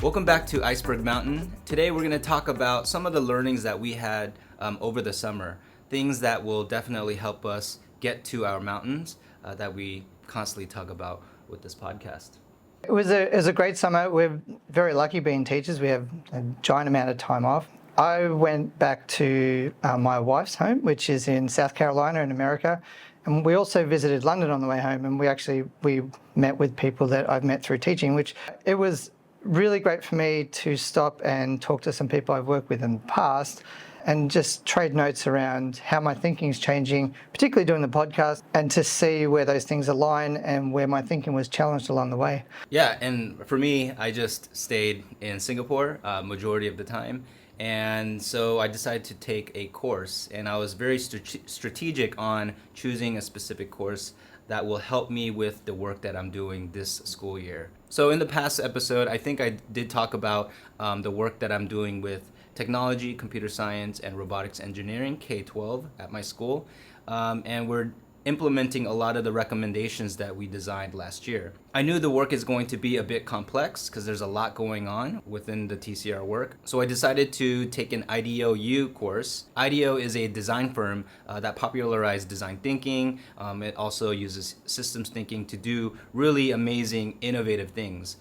Welcome back to Iceberg Mountain. Today we're going to talk about some of the learnings that we had over the summer, things that will definitely help us get to our mountains that we constantly talk about with this podcast. It was a great summer. We're very lucky being teachers. We have a giant amount of time off. I went back to my wife's home, which is in South Carolina in America. And we also visited London on the way home, and we met with people that I've met through teaching, which it was really great for me to stop and talk to some people I've worked with in the past and just trade notes around how my thinking is changing, particularly doing the podcast, and to see where those things align and where my thinking was challenged along the way. Yeah, and for me, I just stayed in Singapore majority of the time. And so I decided to take a course, and I was very strategic on choosing a specific course that will help me with the work that I'm doing this school year. So in the past episode, I think I did talk about the work that I'm doing with technology, computer science, and robotics engineering, K-12 at my school. And we're implementing a lot of the recommendations that we designed last year. I knew the work is going to be a bit complex because there's a lot going on within the TCR work. So I decided to take an IDEO course. IDEO is a design firm that popularized design thinking. It also uses systems thinking to do really amazing, innovative things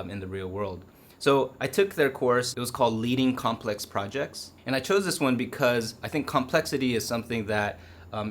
in the real world. So I took their course. It was called Leading Complex Projects. And I chose this one because I think complexity is something that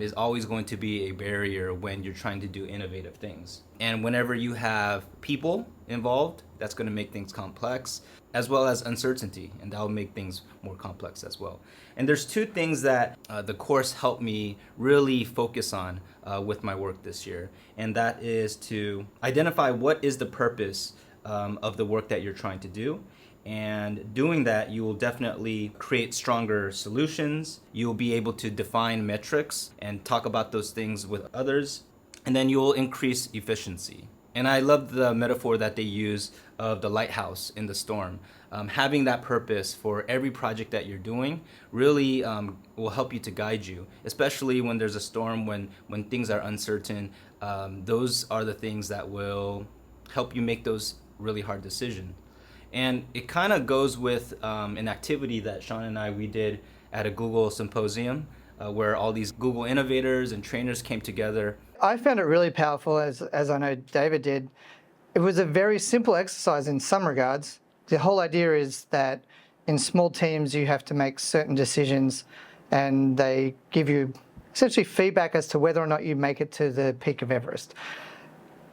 is always going to be a barrier when you're trying to do innovative things. And whenever you have people involved, that's going to make things complex, as well as uncertainty, and that will make things more complex as well. And there's two things that the course helped me really focus on with my work this year, and that is to identify what is the purpose of the work that you're trying to do. And doing that, you will definitely create stronger solutions. You'll be able to define metrics and talk about those things with others. And then you will increase efficiency. And I love the metaphor that they use of the lighthouse in the storm. Having that purpose for every project that you're doing really will help you to guide you, especially when there's a storm, when things are uncertain. Those are the things that will help you make those really hard decisions. And it kind of goes with an activity that Shaun and we did at a Google symposium where all these Google innovators and trainers came together. I found it really powerful, as I know David did. It was a very simple exercise in some regards. The whole idea is that in small teams you have to make certain decisions, and they give you essentially feedback as to whether or not you make it to the peak of Everest.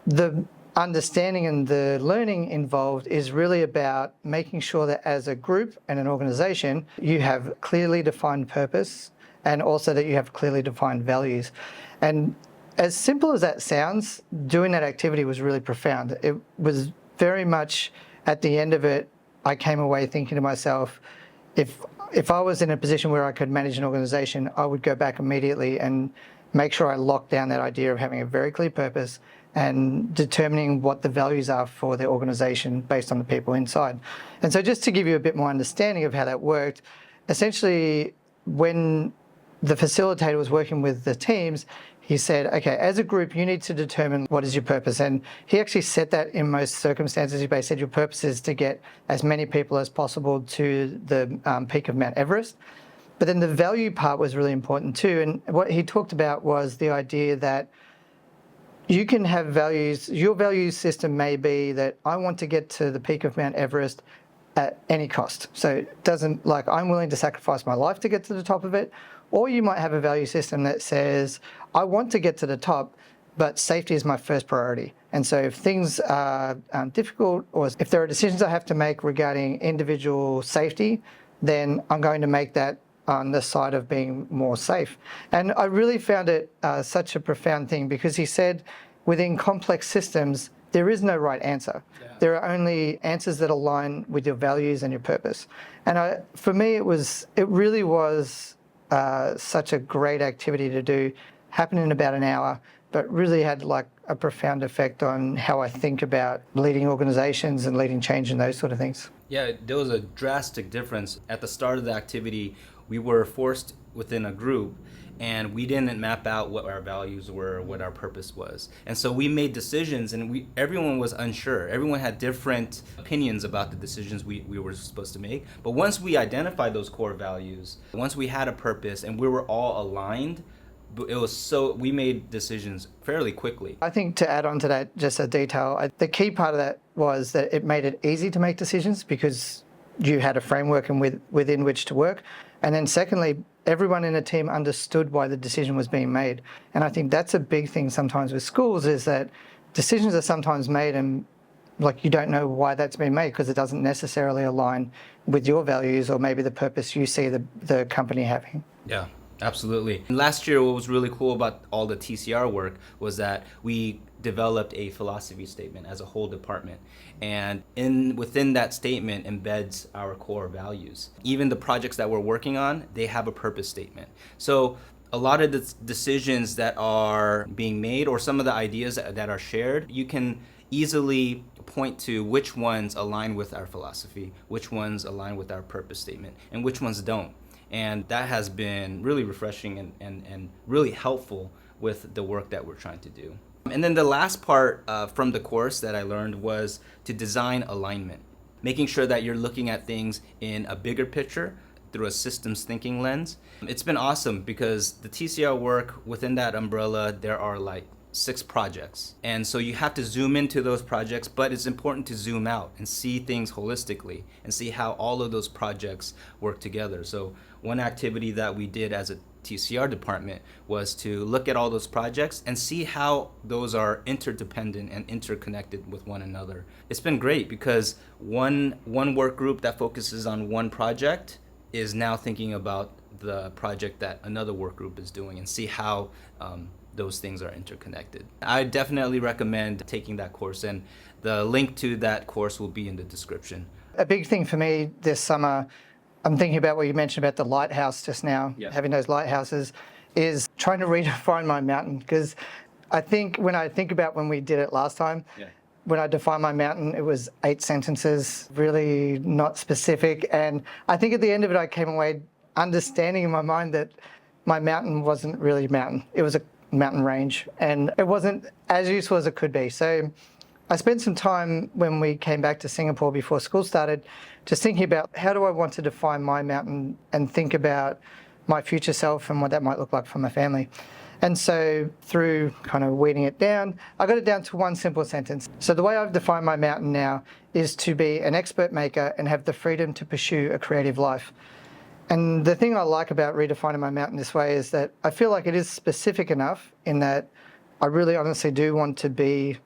The understanding and the learning involved is really about making sure that as a group and an organization, you have clearly defined purpose and also that you have clearly defined values. And as simple as that sounds, doing that activity was really profound. It was very much, at the end of it, I came away thinking to myself, if I was in a position where I could manage an organization, I would go back immediately and make sure I locked down that idea of having a very clear purpose and determining what the values are for the organization based on the people inside. And so just to give you a bit more understanding of how that worked, essentially when the facilitator was working with the teams, he said, okay, as a group, you need to determine what is your purpose. And he actually said that in most circumstances. He basically said your purpose is to get as many people as possible to the peak of Mount Everest. But then the value part was really important too. And what he talked about was the idea that you can have values. Your value system may be that I want to get to the peak of Mount Everest at any cost. So it doesn't like I'm willing to sacrifice my life to get to the top of it. Or you might have a value system that says I want to get to the top, but safety is my first priority. And so if things are difficult, or if there are decisions I have to make regarding individual safety, then I'm going to make that on the side of being more safe. And I really found it such a profound thing, because he said within complex systems, there is no right answer. Yeah. There are only answers that align with your values and your purpose. And for me, it really was such a great activity to do, happened in about an hour, but really had like a profound effect on how I think about leading organizations and leading change and those sort of things. Yeah, there was a drastic difference. At the start of the activity, we were forced within a group, and we didn't map out what our values were, what our purpose was. And so we made decisions, and everyone was unsure. Everyone had different opinions about the decisions we were supposed to make. But once we identified those core values, once we had a purpose and we were all aligned, we made decisions fairly quickly. I think to add on to that, just a detail, the key part of that was that it made it easy to make decisions because you had a framework and within which to work. And then secondly, everyone in a team understood why the decision was being made. And I think that's a big thing sometimes with schools, is that decisions are sometimes made and like you don't know why that's been made because it doesn't necessarily align with your values or maybe the purpose you see the company having. Yeah. Absolutely. And last year, what was really cool about all the TCR work was that we developed a philosophy statement as a whole department. And within that statement embeds our core values. Even the projects that we're working on, they have a purpose statement. So a lot of the decisions that are being made or some of the ideas that are shared, you can easily point to which ones align with our philosophy, which ones align with our purpose statement, and which ones don't. And that has been really refreshing and really helpful with the work that we're trying to do. And then the last part from the course that I learned was to design alignment, making sure that you're looking at things in a bigger picture through a systems thinking lens. It's been awesome because the TCR work, within that umbrella, there are like 6 projects. And so you have to zoom into those projects, but it's important to zoom out and see things holistically and see how all of those projects work together. So one activity that we did as a TCR department was to look at all those projects and see how those are interdependent and interconnected with one another. It's been great because one work group that focuses on one project is now thinking about the project that another work group is doing and see how those things are interconnected. I definitely recommend taking that course, and the link to that course will be in the description. A big thing for me this summer, I'm thinking about what you mentioned about the lighthouse just now, having those lighthouses, is trying to redefine my mountain. Because I think when I think about when we did it last time, when I defined my mountain, it was 8 sentences, really not specific. And I think at the end of it, I came away understanding in my mind that my mountain wasn't really a mountain. It was a mountain range, and it wasn't as useful as it could be. So I spent some time when we came back to Singapore before school started just thinking about how do I want to define my mountain and think about my future self and what that might look like for my family. And so through kind of weeding it down, I got it down to one simple sentence. So the way I've defined my mountain now is to be an expert maker and have the freedom to pursue a creative life. And the thing I like about redefining my mountain this way is that I feel like it is specific enough in that I really honestly do want to be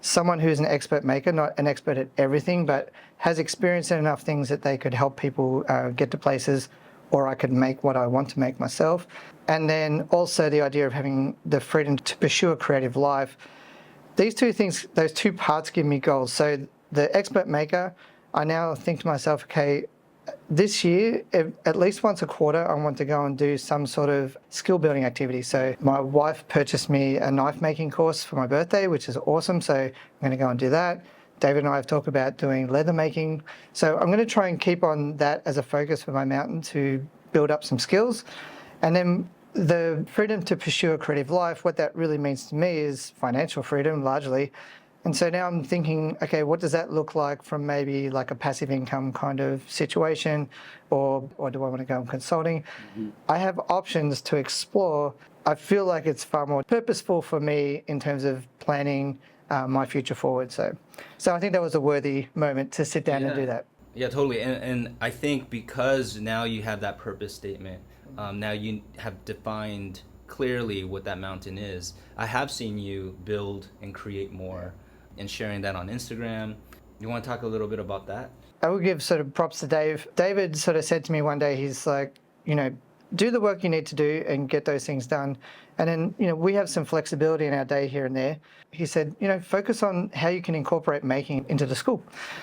someone who's an expert maker, not an expert at everything, but has experience in enough things that they could help people get to places, or I could make what I want to make myself. And then also the idea of having the freedom to pursue a creative life. These two things, those two parts give me goals. So the expert maker, I now think to myself, okay, this year, at least once a quarter, I want to go and do some sort of skill building activity. So my wife purchased me a knife making course for my birthday, which is awesome. So I'm going to go and do that. David and I have talked about doing leather making. So I'm going to try and keep on that as a focus for my mountain to build up some skills. And then the freedom to pursue a creative life, what that really means to me is financial freedom largely. And so now I'm thinking, okay, what does that look like from maybe like a passive income kind of situation, or do I want to go in consulting? I have options to explore. I feel like it's far more purposeful for me in terms of planning my future forward. So I think that was a worthy moment to sit down and do that. Yeah, totally. And I think because now you have that purpose statement, now you have defined clearly what that mountain is. I have seen you build and create more and sharing that on Instagram. You want to talk a little bit about that? I will give sort of props to Dave. David sort of said to me one day, he's like, do the work you need to do and get those things done. And then, we have some flexibility in our day here and there. He said, focus on how you can incorporate making into the school.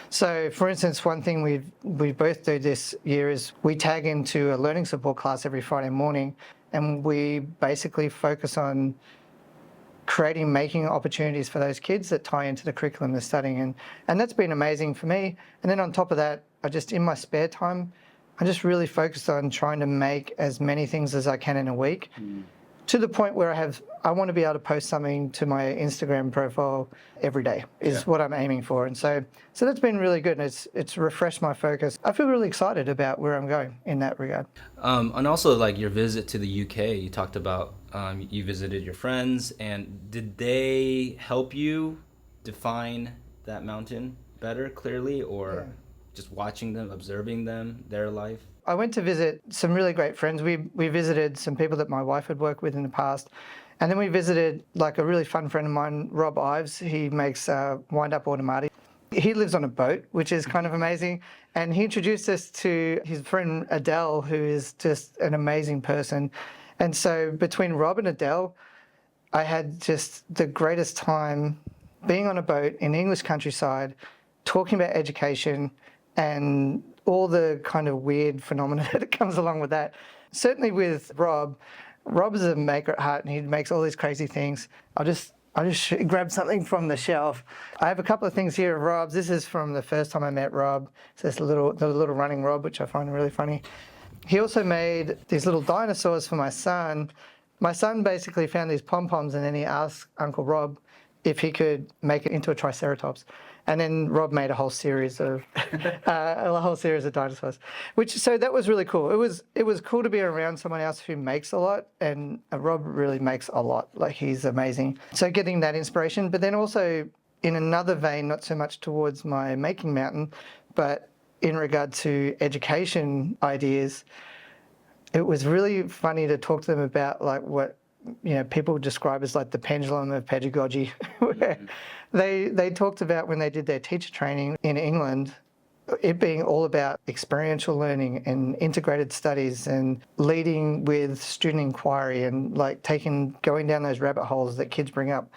So for instance, one thing we both do this year is we tag into a learning support class every Friday morning, and we basically focus on creating making opportunities for those kids that tie into the curriculum they're studying. And that's been amazing for me. And then on top of that, I just, in my spare time, I'm just really focused on trying to make as many things as I can in a week, to the point where I want to be able to post something to my Instagram profile every day is what I'm aiming for. And so that's been really good. And it's refreshed my focus. I feel really excited about where I'm going in that regard. And also, like, your visit to the UK, you talked about you visited your friends, and did they help you define that mountain better, clearly, or just watching them, observing them, their life? I went to visit some really great friends. We visited some people that my wife had worked with in the past. And then we visited like a really fun friend of mine, Rob Ives. He makes wind-up automati. He lives on a boat, which is kind of amazing. And he introduced us to his friend Adele, who is just an amazing person. And so between Rob and Adele, I had just the greatest time being on a boat in the English countryside, talking about education and all the kind of weird phenomena that comes along with that. Certainly with Rob is a maker at heart, and he makes all these crazy things. I'll just grab something from the shelf. I have a couple of things here of Rob's. This is from the first time I met Rob. So it's the little running Rob, which I find really funny. He also made these little dinosaurs for my son. My son basically found these pom-poms, and then he asked Uncle Rob if he could make it into a triceratops. And then Rob made a whole series of dinosaurs, so that was really cool. It was cool to be around someone else who makes a lot, and Rob really makes a lot. Like, he's amazing. So getting that inspiration, but then also in another vein, not so much towards my making mountain, but in regard to education ideas, it was really funny to talk to them about like what people describe as like the pendulum of pedagogy, where they talked about when they did their teacher training in England, it being all about experiential learning and integrated studies and leading with student inquiry and like going down those rabbit holes that kids bring up.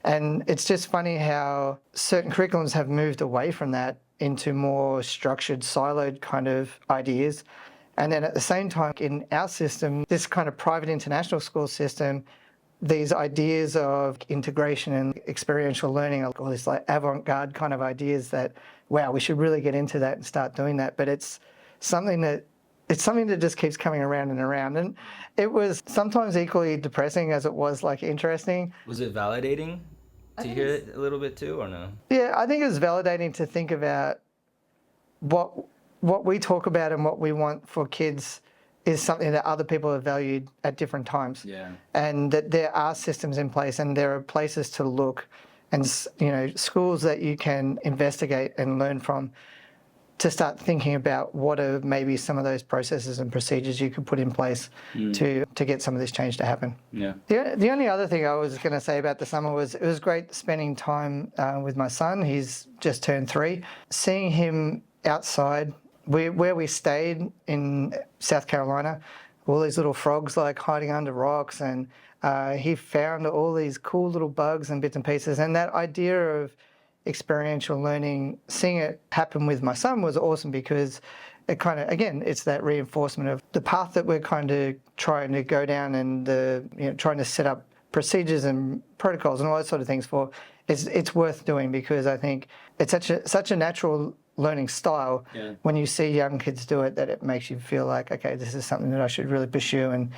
And it's just funny how certain curriculums have moved away from that into more structured, siloed kind of ideas. And then at the same time, in our system, this kind of private international school system, these ideas of integration and experiential learning, all these like avant-garde kind of ideas that, wow, we should really get into that and start doing that. But it's something that just keeps coming around and around. And it was sometimes equally depressing as it was like interesting. Was it validating to hear it a little bit too, or no? Yeah, I think it was validating to think about what we talk about and what we want for kids is something that other people have valued at different times. Yeah. And that there are systems in place and there are places to look and, schools that you can investigate and learn from to start thinking about what are maybe some of those processes and procedures you could put in place to get some of this change to happen. Yeah. The only other thing I was going to say about the summer was it was great spending time with my son. He's just turned 3. Seeing him outside, where we stayed in South Carolina, all these little frogs like hiding under rocks, and he found all these cool little bugs and bits and pieces. And that idea of experiential learning, seeing it happen with my son was awesome, because it kind of, again, it's that reinforcement of the path that we're kind of trying to go down and trying to set up procedures and protocols and all those sort of things for. It's worth doing, because I think it's such a natural learning style when you see young kids do it, that it makes you feel like, okay, this is something that I should really pursue and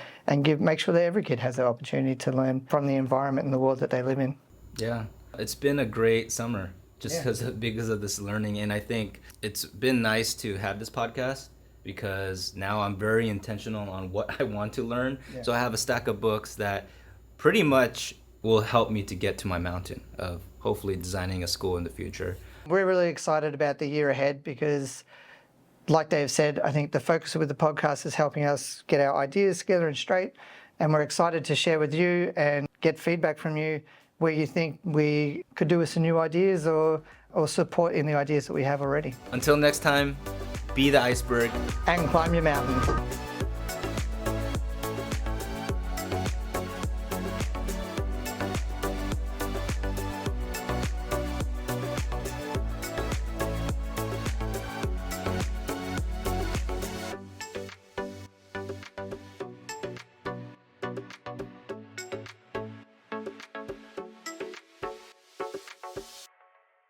make sure that every kid has the opportunity to learn from the environment and the world that they live in. Yeah. It's been a great summer because of this learning, and I think it's been nice to have this podcast, because now I'm very intentional on what I want to learn. So I have a stack of books that pretty much will help me to get to my mountain of hopefully designing a school in the future. We're really excited about the year ahead because, like Dave said, I think the focus with the podcast is helping us get our ideas together and straight, and we're excited to share with you and get feedback from you where you think we could do with some new ideas or support in the ideas that we have already. Until next time, be the iceberg and climb your mountain.